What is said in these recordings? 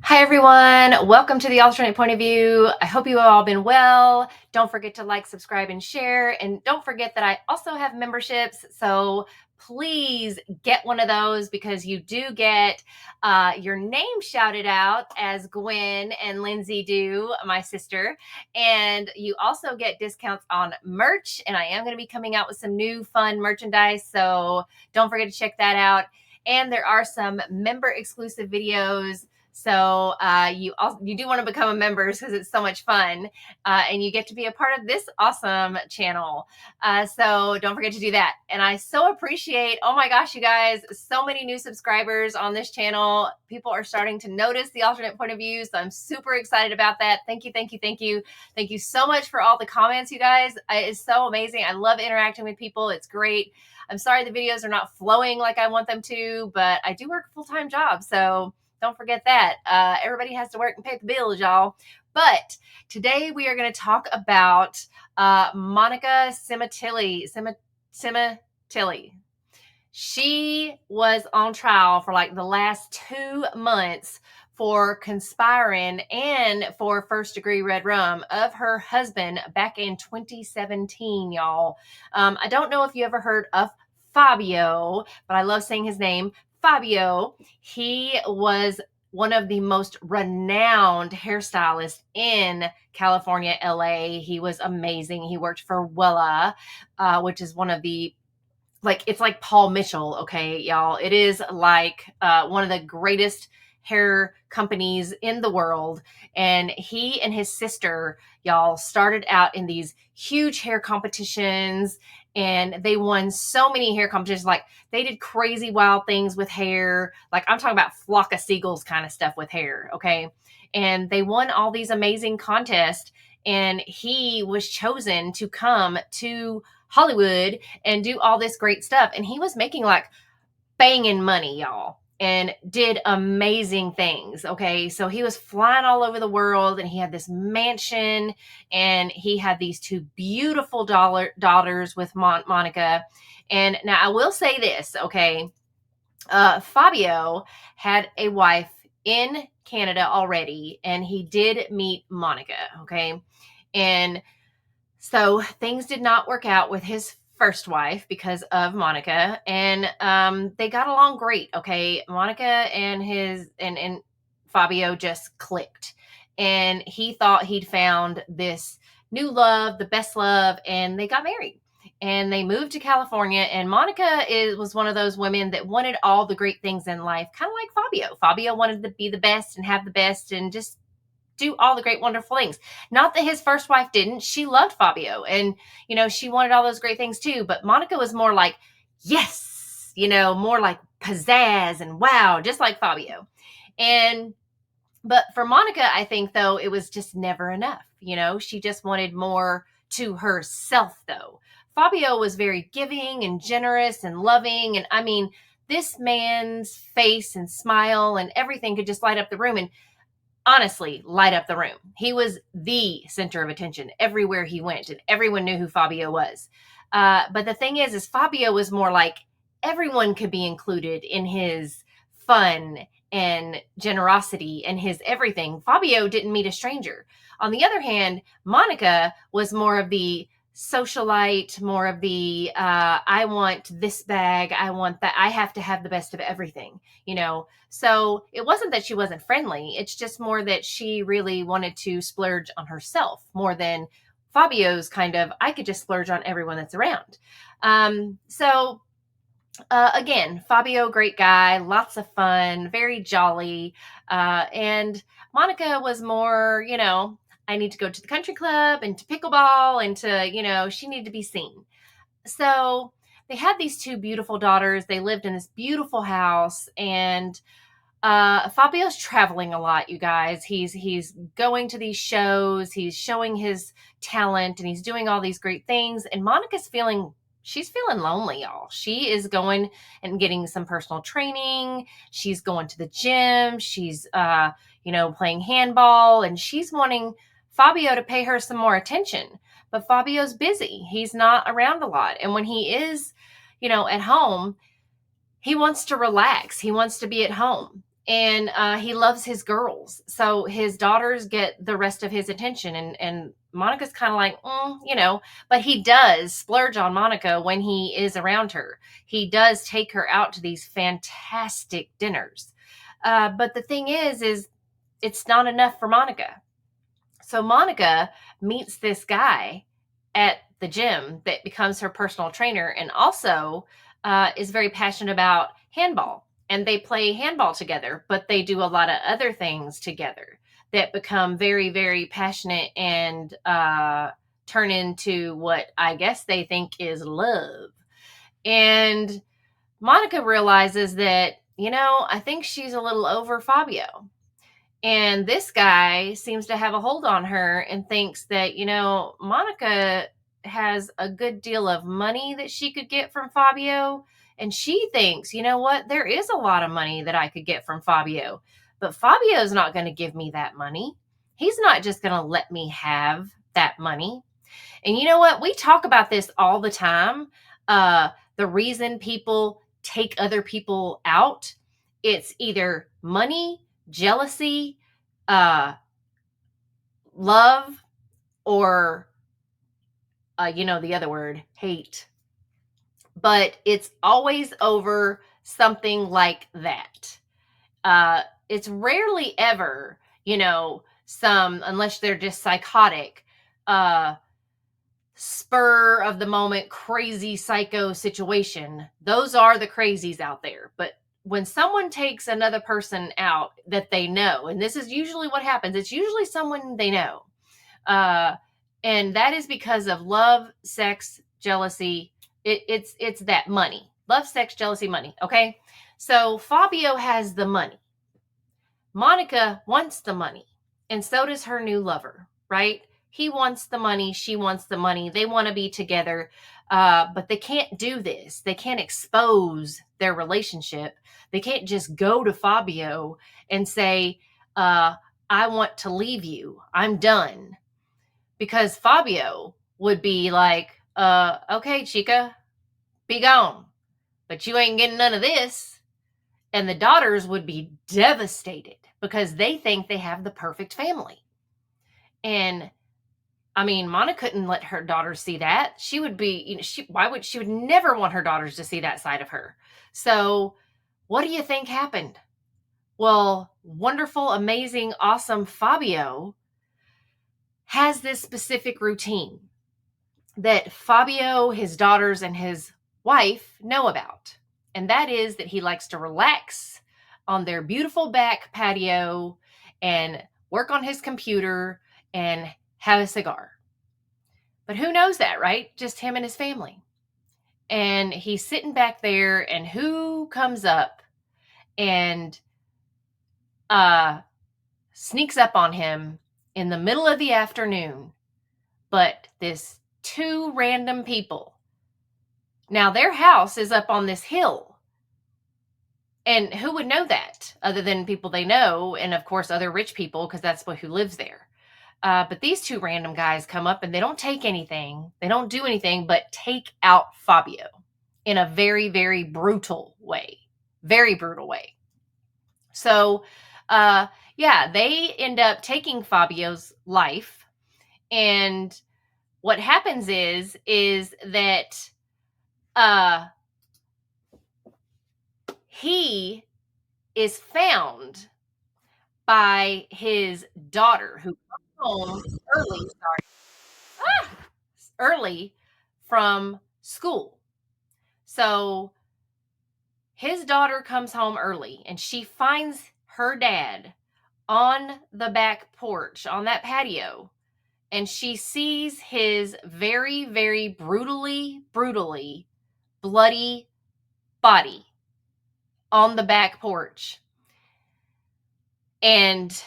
Hi, everyone. Welcome to the alternate point of view. I hope you have all been well. Don't forget to like, subscribe, and share. And don't forget that I also have memberships. So please get one of those because you do get your name shouted out as Gwen and Lindsay do, my sister. And you also get discounts on merch. And I am going to be coming out with some new fun merchandise. So don't forget to check that out. And there are some member exclusive videos, so you do want to become a member because it's so much fun, and you get to be a part of this awesome channel. So don't forget to do that. And I so appreciate, oh my gosh, you guys, so many new subscribers on this channel. People are starting to notice the alternate point of view, so I'm super excited about that. Thank you, thank you, thank you. Thank you so much for all the comments, you guys. It's so amazing. I love interacting with people. It's great. I'm sorry the videos are not flowing like I want them to, but I do work a full-time job, so don't forget that. Everybody has to work and pay the bills, y'all. But today we are going to talk about Monica Sementili. Sementili. She was on trial for like the last 2 months for conspiring and for first-degree red rum of her husband back in 2017, y'all. I don't know if you ever heard of Fabio, but I love saying his name. Fabio, he was one of the most renowned hairstylists in California, LA. He was amazing. He worked for Wella, which is one of the, like, it's like Paul Mitchell, okay, y'all. It is like one of the greatest hair companies in the world. And he and his sister, y'all, started out in these huge hair competitions, and they won so many hair competitions. Like, they did crazy wild things with hair. Like, I'm talking about flock of seagulls kind of stuff with hair, okay? And they won all these amazing contests, and he was chosen to come to Hollywood and do all this great stuff. And he was making like banging money, y'all, and did amazing things. Okay. So he was flying all over the world, and he had this mansion, and he had these two beautiful daughters with Monica. And now I will say this, okay. Fabio had a wife in Canada already, and he did meet Monica. Okay. And so things did not work out with his first wife because of Monica, and they got along great. Okay, Monica and and Fabio just clicked, and he thought he'd found this new love, the best love, and they got married. And they moved to California, and Monica was one of those women that wanted all the great things in life, kind of like Fabio. Fabio wanted to be the best and have the best and just do all the great, wonderful things. Not that his first wife didn't. She loved Fabio, and, she wanted all those great things too. But Monica was more like, yes, more like pizzazz and wow, just like Fabio. And, but for Monica, I think, though, it was just never enough. She just wanted more to herself, though. Fabio was very giving and generous and loving. And I mean, this man's face and smile and everything could just light up the room. And honestly, light up the room. He was the center of attention everywhere he went, and everyone knew who Fabio was. But the thing is Fabio was more like everyone could be included in his fun and generosity and his everything. Fabio didn't meet a stranger. On the other hand, Monica was more of the socialite, more of the I want this bag, I want that, I have to have the best of everything. So it wasn't that she wasn't friendly. It's just more that she really wanted to splurge on herself more than Fabio's kind of, I could just splurge on everyone that's around. So again, Fabio, great guy, lots of fun, very jolly. And Monica was more, I need to go to the country club and to pickleball and to, she needed to be seen. So they had these two beautiful daughters. They lived in this beautiful house, and Fabio's traveling a lot, you guys. He's going to these shows, he's showing his talent, and he's doing all these great things. And she's feeling lonely, y'all. She is going and getting some personal training. She's going to the gym. She's playing handball, and she's wanting Fabio to pay her some more attention. But Fabio's busy. He's not around a lot. And when he is, at home, he wants to relax. He wants to be at home. and he loves his girls, so his daughters get the rest of his attention, and Monica's kind of like, but he does splurge on Monica when he is around her. He does take her out to these fantastic dinners, but the thing is it's not enough for Monica. So Monica meets this guy at the gym that becomes her personal trainer, and also is very passionate about handball. And they play handball together, but they do a lot of other things together that become very, very passionate and turn into what I guess they think is love. And Monica realizes that, I think she's a little over Fabio. And this guy seems to have a hold on her and thinks that, Monica has a good deal of money that she could get from Fabio. And she thinks, you know what, there is a lot of money that I could get from Fabio. But Fabio's not going to give me that money. He's not just going to let me have that money. And you know what? We talk about this all the time. The reason people take other people out, it's either money, jealousy, love, or the other word, hate. But it's always over something like that. It's rarely ever, unless they're just psychotic, spur of the moment, crazy psycho situation. Those are the crazies out there. But when someone takes another person out that they know, and this is usually what happens, it's usually someone they know. And that is because of love, sex, jealousy. It's that money. Love, sex, jealousy, money. Okay. So Fabio has the money. Monica wants the money. And so does her new lover, right? He wants the money. She wants the money. They want to be together. But they can't do this. They can't expose their relationship. They can't just go to Fabio and say, I want to leave you. I'm done. Because Fabio would be like, okay, chica, be gone. But you ain't getting none of this. And the daughters would be devastated because they think they have the perfect family. And I mean, Monica couldn't let her daughters see that. She would be, she would never want her daughters to see that side of her. So what do you think happened? Well, wonderful, amazing, awesome Fabio has this specific routine that Fabio, his daughters, and his wife know about. And that is that he likes to relax on their beautiful back patio and work on his computer and have a cigar. But who knows that, right? Just him and his family. And he's sitting back there, and who comes up and sneaks up on him in the middle of the afternoon? But this two random people. Now, their house is up on this hill. And who would know that other than people they know, and of course, other rich people, because that's who lives there. But these two random guys come up and they don't take anything. They don't do anything but take out Fabio in a very, very brutal way. Very brutal way. So, they end up taking Fabio's life. And what happens is that he is found by his daughter, who comes home early from school. So his daughter comes home early and she finds her dad on the back porch, on that patio, and she sees his very, very brutally bloody body on the back porch. And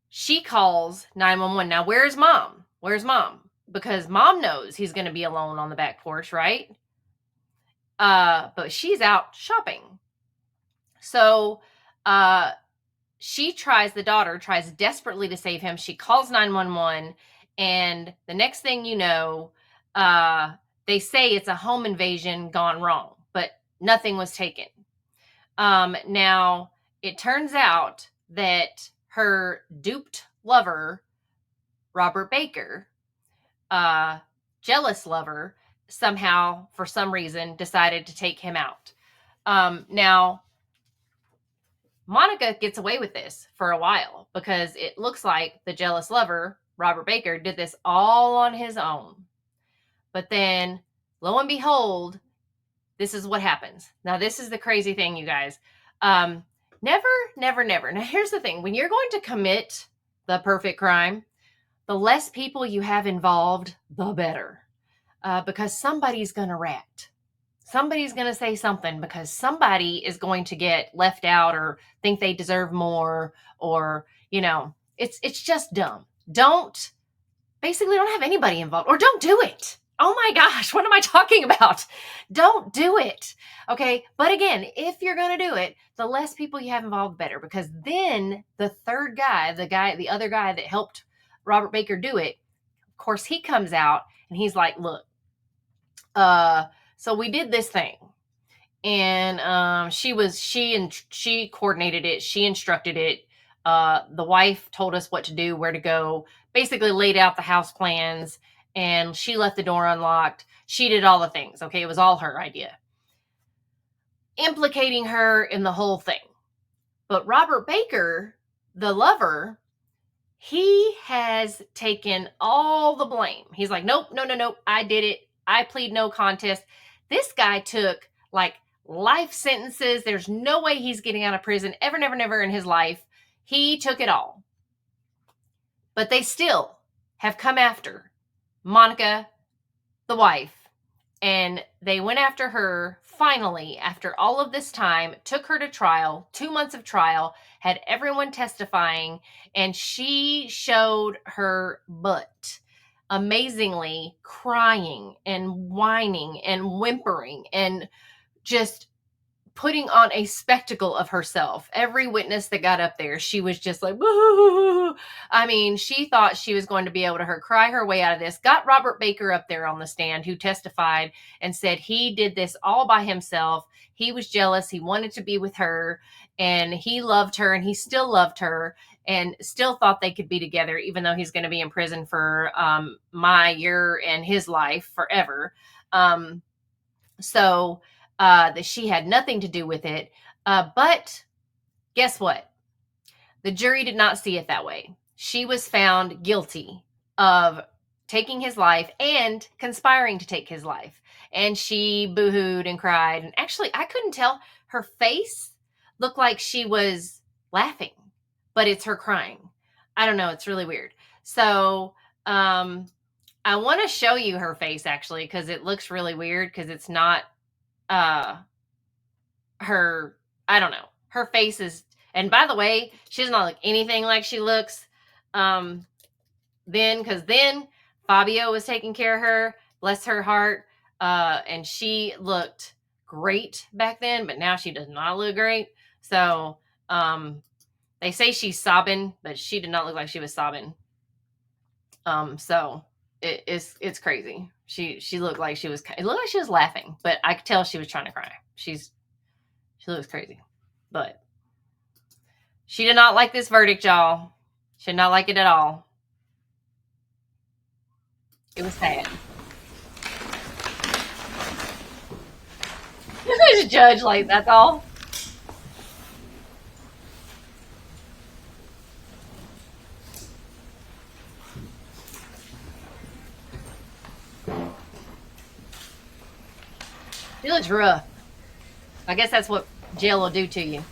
she calls 911. Now, where's mom? Where's mom? Because mom knows he's going to be alone on the back porch, right? But she's out shopping. So the daughter tries desperately to save him. She calls 911. And the next thing you know, they say it's a home invasion gone wrong, but nothing was taken. Now, it turns out that her duped lover, Robert Baker, jealous lover, somehow, for some reason, decided to take him out. Now, Monica gets away with this for a while because it looks like the jealous lover, Robert Baker, did this all on his own. But then, lo and behold, this is what happens. Now, this is the crazy thing, you guys. Never, never, never. Now, here's the thing. When you're going to commit the perfect crime, the less people you have involved, the better. Because somebody's going to rat. Somebody's going to say something because somebody is going to get left out or think they deserve more, or, it's just dumb. Don't have anybody involved, or don't do it. Oh my gosh, what am I talking about? Don't do it. Okay. But again, if you're going to do it, the less people you have involved, better, because then the third guy, the other guy that helped Robert Baker do it, of course, he comes out and he's like, look, so we did this thing, and she coordinated it. She instructed it. The wife told us what to do, where to go, basically laid out the house plans, and she left the door unlocked. She did all the things. Okay. It was all her idea, implicating her in the whole thing. But Robert Baker, the lover, he has taken all the blame. He's like, nope, no, I did it. I plead no contest. This guy took like life sentences. There's no way he's getting out of prison ever, never, never in his life. He took it all. But they still have come after Monica, the wife, and they went after her finally after all of this time, took her to trial, 2 months of trial, had everyone testifying, and she showed her butt. Amazingly crying and whining and whimpering and just putting on a spectacle of herself. Every witness that got up there, she was just like, boo. I mean, she thought she was going to be able to cry her way out of this. Got Robert Baker up there on the stand, who testified and said he did this all by himself. He was jealous. He wanted to be with her, and he loved her, and he still loved her, and still thought they could be together, even though he's going to be in prison for my year and his life forever. So that she had nothing to do with it. But guess what? The jury did not see it that way. She was found guilty of taking his life and conspiring to take his life. And she boohooed and cried. And actually, I couldn't tell. Her face looked like she was laughing, but it's her crying. I don't know. It's really weird. So I want to show you her face, actually, because it looks really weird, because it's not her, I don't know. Her face is, and by the way, she does not look anything like she looks because then Fabio was taking care of her, bless her heart, and she looked great back then, but now she does not look great. So they say she's sobbing, but she did not look like she was sobbing. So it's crazy. She looked like she was, it looked like she was laughing, but I could tell she was trying to cry. She looks crazy, but she did not like this verdict, y'all. She did not like it at all. It was sad. There's a judge, like, that's all. She looks rough. I guess that's what jail will do to you.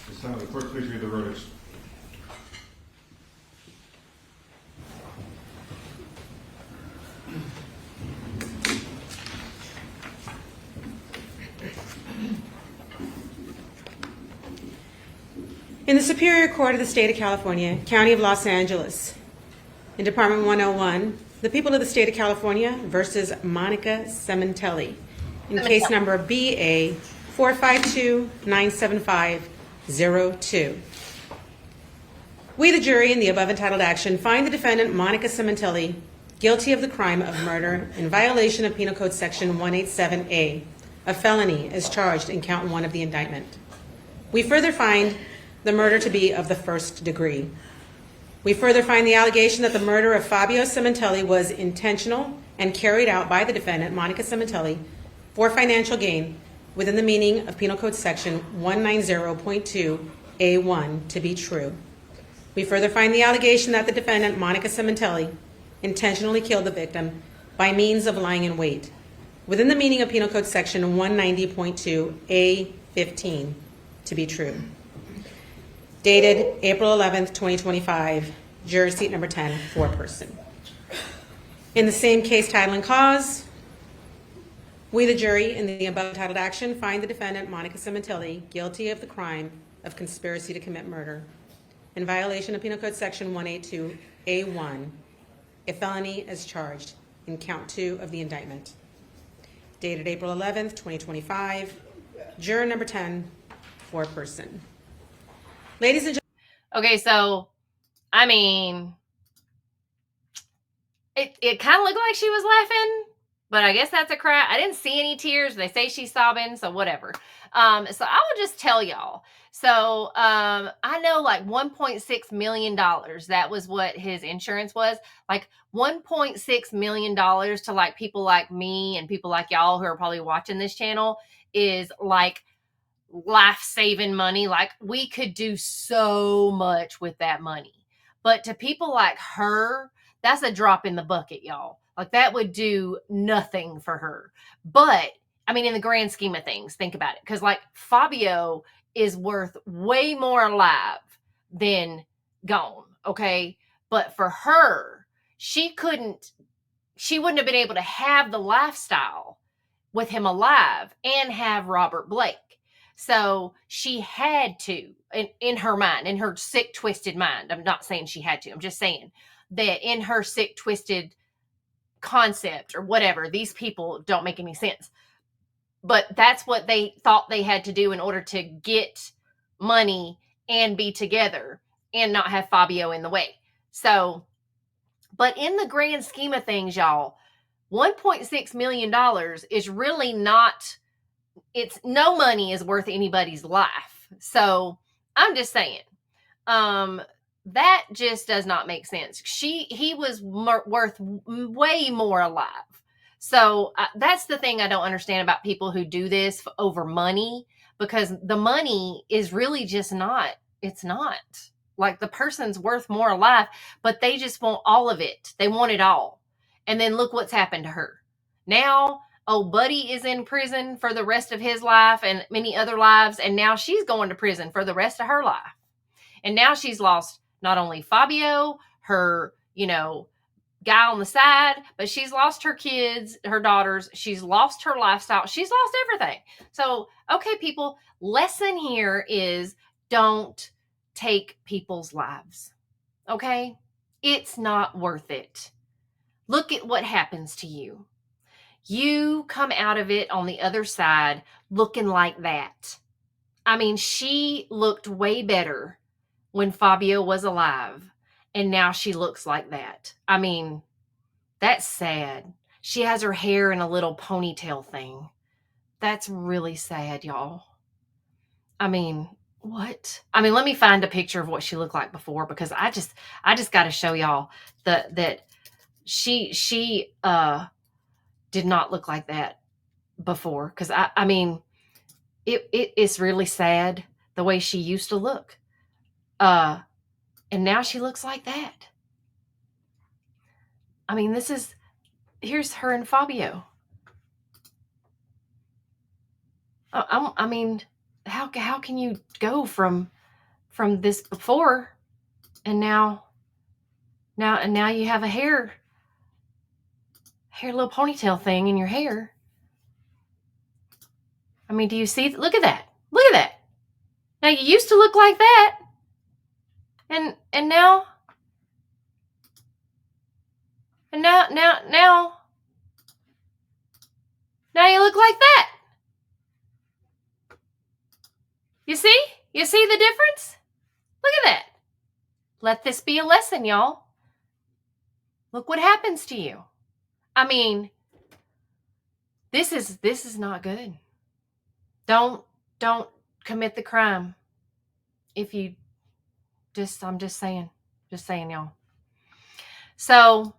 This time, the clerk, please read the verdicts. In the Superior Court of the State of California, County of Los Angeles, in Department 101, the people of the State of California versus Monica Sementili, in case number BA 452-97502. We, the jury, in the above entitled action, find the defendant, Monica Sementili, guilty of the crime of murder in violation of Penal Code Section 187A, a felony as charged in count 1 of the indictment. We further find the murder to be of the first degree. We further find the allegation that the murder of Fabio Sementili was intentional and carried out by the defendant, Monica Sementili, for financial gain within the meaning of Penal Code Section 190.2A1 to be true. We further find the allegation that the defendant, Monica Sementili, intentionally killed the victim by means of lying in wait within the meaning of Penal Code Section 190.2A15 to be true. Dated April 11th, 2025, juror seat number 10, foreperson. In the same case, title, and cause, we, the jury, in the above titled action, find the defendant, Monica Sementili, guilty of the crime of conspiracy to commit murder in violation of Penal Code Section 182A1, a felony as charged in count 2 of the indictment. Dated April 11th, 2025, juror number 10, foreperson. Ladies and gentlemen. Okay, so, I mean, it kind of looked like she was laughing, but I guess that's a cry. I didn't see any tears. They say she's sobbing, so whatever. So I will just tell y'all. So I know like $1.6 million, that was what his insurance was. Like $1.6 million to like people like me and people like y'all who are probably watching this channel is like life-saving money. Like we could do so much with that money. But to people like her, that's a drop in the bucket, y'all. Like that would do nothing for her. But I mean, in the grand scheme of things, think about it. Because like Fabio is worth way more alive than gone. Okay. But for her, she wouldn't have been able to have the lifestyle with him alive and have Robert Blake. So she had to, in her mind, in her sick, twisted mind. I'm not saying she had to. I'm just saying that in her sick, twisted concept or whatever, these people don't make any sense. But that's what they thought they had to do in order to get money and be together and not have Fabio in the way. So, but in the grand scheme of things, y'all, $1.6 million is really not, it's no money is worth anybody's life. So I'm just saying, that just does not make sense. He was worth way more alive. So that's the thing I don't understand about people who do this over money, because the money is really just not, it's not. Like the person's worth more alive, but they just want all of it. They want it all. And then look what's happened to her. Now, old buddy is in prison for the rest of his life and many other lives. And now she's going to prison for the rest of her life. And now she's lost not only Fabio, her, guy on the side, but she's lost her kids, her daughters. She's lost her lifestyle. She's lost everything. So, okay, people, lesson here is don't take people's lives. Okay? It's not worth it. Look at what happens to you. You come out of it on the other side looking like that. I mean, she looked way better when Fabio was alive, and now she looks like that. I mean, that's sad. She has her hair in a little ponytail thing. That's really sad, y'all. I mean, what? I mean, let me find a picture of what she looked like before, because I just got to show y'all that she did not look like that before. Because I mean, it's really sad the way she used to look. And now she looks like that. I mean, here's her and Fabio. I mean, how can you go from this before and now you have a hair little ponytail thing in your hair? I mean, do you see? Look at that. Look at that. Now you used to look like that. And now you look like that. You see? You see the difference? Look at that. Let this be a lesson, y'all. Look what happens to you. I mean, this is not good. don't commit the crime. If you I'm just saying, y'all. So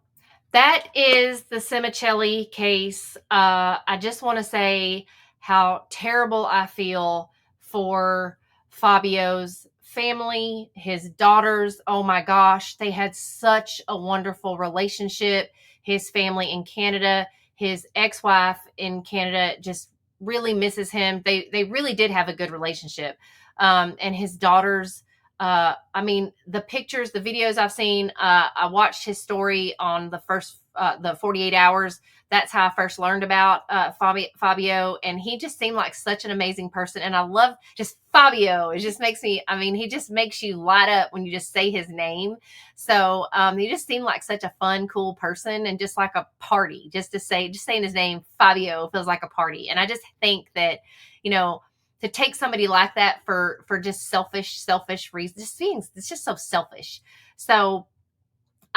that is the Sementili case. I just want to say how terrible I feel for Fabio's family, his daughters. Oh my gosh, they had such a wonderful relationship. His family in Canada, his ex-wife in Canada just really misses him. They really did have a good relationship. And his daughters, I mean, the pictures, the videos I've seen, I watched his story on the 48 hours. That's how I first learned about Fabio. And he just seemed like such an amazing person. And I love just Fabio. It just makes me, I mean, he just makes you light up when you just say his name. So he just seemed like such a fun, cool person and just like a party. Just saying his name, Fabio, feels like a party. And I just think that, you know, to take somebody like that for just selfish reasons, it's just so selfish. So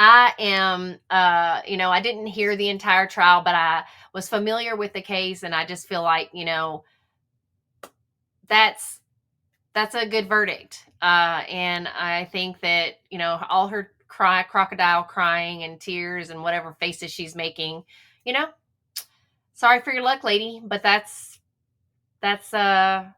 I am, I didn't hear the entire trial, but I was familiar with the case, and I just feel like, that's a good verdict. And I think that, all her crocodile crying and tears and whatever faces she's making, sorry for your luck, lady, but that's a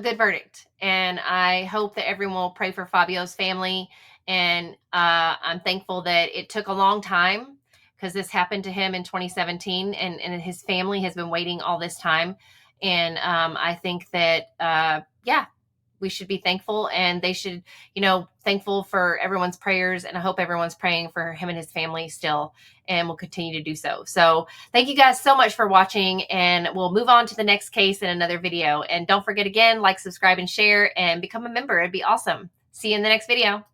good verdict. And I hope that everyone will pray for Fabio's family. And I'm thankful that it took a long time, because this happened to him in 2017, and his family has been waiting all this time. And I think that, we should be thankful, and they should, thankful for everyone's prayers. And I hope everyone's praying for him and his family still, and will continue to do so. So thank you guys so much for watching, and we'll move on to the next case in another video. And don't forget, again, like, subscribe, and share, and become a member. It'd be awesome. See you in the next video.